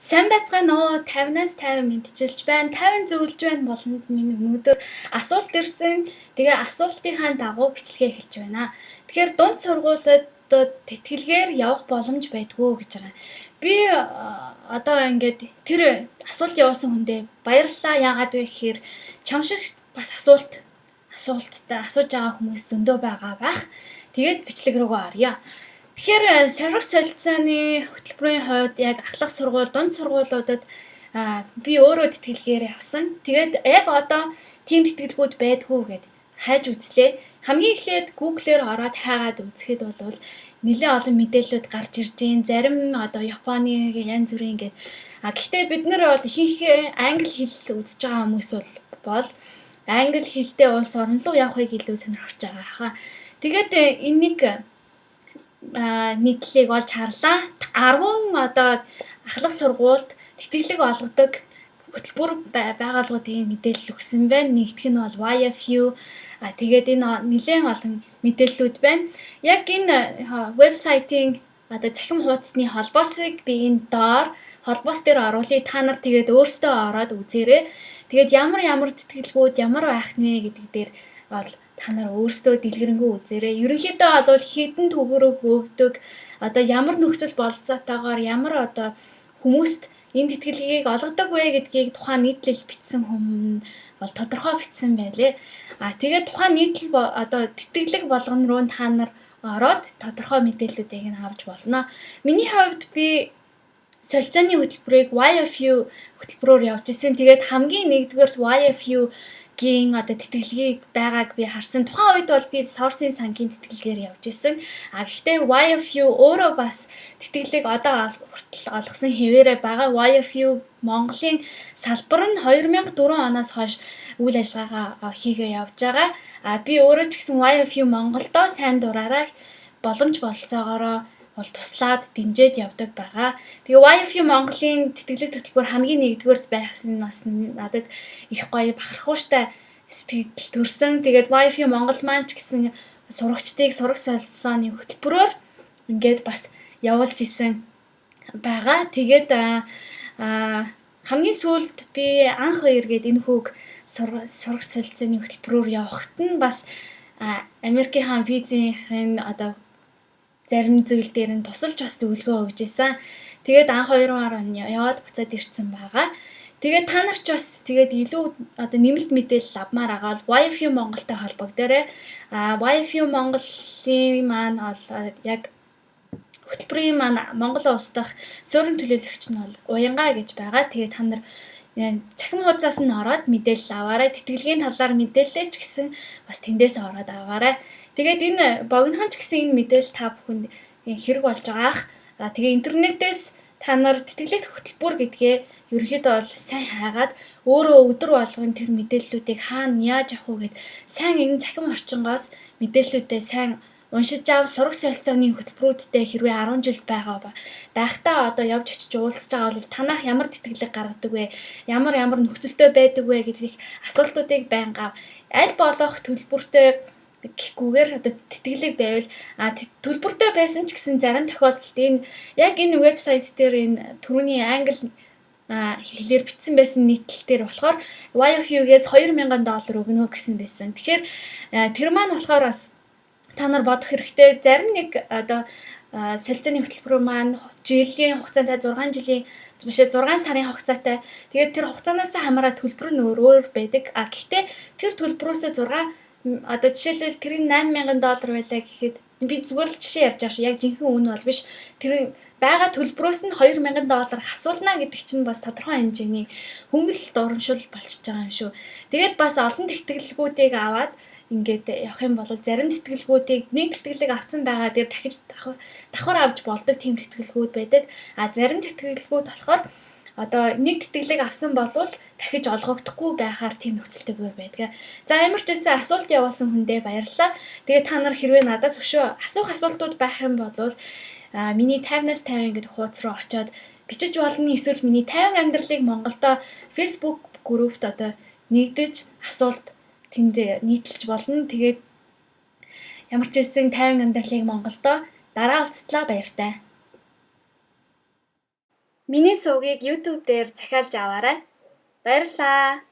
Сайн байцгаана уу? 50-аас 50 мэдчилж байна. 50 зөвлөж байна болонд миний өнөөдөр асуулт ирсэн. Тэгээ асуултынхаа дагуу бичлэгээ эхэлж байна. Тэгэхээр дунд сургуулиудад тэтгэлгээр явах боломж байдгүй гэж байгаа. Би одоо ингээд тэр асуулт явуулсан хүндээ баярлалаа. Яагаад вэ гэхээр чам шиг бас асуулттай асууж байгаа хүмүүс зөндөө байгаа байх. Тэгээд бичлэг рүүгээ оръё. Тэгэхээр сорог солилцооны хөтөлбөрийн хувьд яг ахлах сургууль, дунд сургуулиудад би өөрөө тэтгэлгээр явсан. Тэгээд яг одоо тийм тэтгэлгүүд байдгүй гэд хайж үзлээ. Хамгийн эхлээд Google-ээр ороод хайгаад үзэхэд бол нэлээд олон мэдээллүүд гарч ирж байна. Зарим нь одоо Японы янз бүрийн ингээд гэхдээ бид нар бол ихэнх англи хэл үзэж байгаа хүмүүс бол англи хэлтэй улс орн руу явахыг илүү сонирхож байгаа хаа. Тэгээд энийг нийтлэлийг олж харлаа. 10 одоо ахлах сургуульд тэтгэлэг олгодог хөтөлбөр байгууллагуудын мэдээлэл өгсөн байна. Нэгдүг нь бол YFU. Тэгээд энэ нэлээд олон мэдээллүүд байна. Яг энэ вебсайтын одоо цахим хуудасны холбоосыг би энэ доор холбоос дээр оруулъя. Та нар тэгээд өөрсдөө ороод үзээрэй. Тэгээд ямар тэтгэлгүүд ямар байх нэ гэдэг дээр бол та нар өөрсдөө дэлгэрэнгүй үзээрэй. Ерөнхийдөө бол хідэн төгрөг өгдөг. Одоо ямар нөхцөл болцоотойгоор ямар одоо хүмүүст энэ тэтгэлгийг олгодог вэ гэдгийг тухайн нийтлэл бичсэн хүмүүс бол тодорхой бичсэн байлээ. Тэгээд тухайн нийтлэл одоо тэтгэлэг болгоно руу та нар ороод тодорхой мэдээллүүдийг нь авч болно. Миний хувьд би солилцооны хөтөлбөрийг YFU хөтөлбөрөөр явж исэн. Тэгээд хамгийн нэгдүгээр YFU-гийн одоо тэтгэлгийг байгааг би харсан. Тухайн үед бол би Source-ийн сангийн тэтгэлгээр явж исэн. Гэхдээ YFU өөрөө бас тэтгэлэг одоо хүртэл олгосон хэвээрээ байгаа. YFU Монголын салбар нь 2004 оноос хойш үйл ажиллагаа хийгээ явж байгаа. Би өөрөө ч гэсэн YFU Монголдоо сайн дураараа боломж болцоогоороо бол туслаад дэмжиж явдаг байгаа. Тэгээ YFU Монголын тэтгэлэг хөтөлбөр хамгийн нэгдүгээрт байсан нь бас надад их гоё бахархууштай сэтгэл төрсөн. Тэгээд YFU Монгол маань ч гэсэн сурагчдыг сураг солилцооны хөтөлбөрөөр ингээд бас явуулж исэн байгаа. Тэгээд хамгийн сүүлд би анх эргээд энэ хүүг сураг солилцооны хөтөлбөрөөр явахт нь бас Америкийн визийн одоо зарим зүйл дээр нь тусалж бас зөвлөгөө өгж исэн. Тэгээд анх 2010 он яваад буцаад ирсэн байгаа. Тэгээд та нар ч бас тэгээд илүү одоо нэмэлт мэдээлэл авмаар байгаа бол YFU Монголтой холбогдоорой. YFU Монголын маань бол яг хөтөлбөрийн маань Монгол улс дахь суурин төлөөлөгч нь бол Уянгаа гэж байгаа. Тэгээд та нар цахим хуудасаас нь ороод мэдээлэл аваарай. Тэтгэлгийн талаар мэдээлэлээ ч гэсэн бас тэндээс ороод аваарай. Тэгээд энэ богинохон ч гэсэн энэ мэдээлэл та бүхэнд хэрэг болж байгаах. Тэгээ интернетээс та нар тэтгэлэг хөтөлбөр гэдгээ ерөнхийдөө бол сайн хайгаад өөрөө өдөр болгон тэр мэдээллүүдийг хаана яаж авах вэ гэд сайн энэ цахим орчингоос мэдээллүүдээ сайн уншиж ав. Сураг солилцооны хөтөлбөрүүдтэй хэрвээ 10 жил байхдаа одоо явж очиж уулзж байгаа бол танах ямар тэтгэлэг гаргадаг вэ? Ямар нөхцөлтэй байдаг вэ гэдгийг асуултуудыг байнга аль болох төлбөртэй гэхгүйгээр одоо тэтгэлэг байвал төлбөртэй байсан ч гэсэн зарим тохиолдолд энэ вебсайт дээр энэ түрүүний англи хэлээр бичсэн байсан нийтлэл дээр болохоор YFU-гээс $2000 өгнө гэсэн байсан. Тэгэхээр тэр маань болохоор бас та нар бодох хэрэгтэй. Зарим нэг одоо солилцооны хөтөлбөр маань жилийн хугацаатай 6 жилийн биш 6 сарын хугацаатай. Тэгээд тэр хугацаанаас хамаарат төлбөр нь өөр байдаг. Гэхдээ тэр төлбөрөөсөө 6 одоо жишээлбэл тэр $8,000 байлаа гэхэд би зүгээр л жишээ ярьж байгаа шүү. Яг жинхэнэ үн бол биш. Тэр байгаа төлбөрөөс нь $2,000 асуулна гэдэг чинь бас тодорхой хэмжээний хөнгөлөлт урамшуул болчихж байгаа юм шүү. Тэгээд бас олон тэтгэлгүүдийг аваад ингээд явах юм бол зарим тэтгэлгүүдийг нэг тэтгэлэг авсан байгаа дээр дахиж давхар авч болдог тийм тэтгэлгүүд байдаг. Зарим тэтгэлгүүд болохоор одоо нэг тэтгэлэг авсан болвол дахиж олгогдохгүй байхаар тийм нөхцөлтэйгээр байдаг. За ямар ч байсан асуулт явуулсан хүндээ баярлалаа. Тэгээ та нар хэрвээ надаас өшөө асуух асуултууд байх юм бол миний 50-аас 50 гэдэг хуудас руу очиод бичиж болно. Эсвэл миний 50 амьдралыг Монголдо Facebook группт одоо нэгдэж асуулт тэнд нийтэлж болно. Тэгээд ямар ч байсан 50 амьдралыг Монголдо дараа уулзтлаа баяртай. Миний сувгийг YouTube дээр захиалж аваарай. Баярлалаа.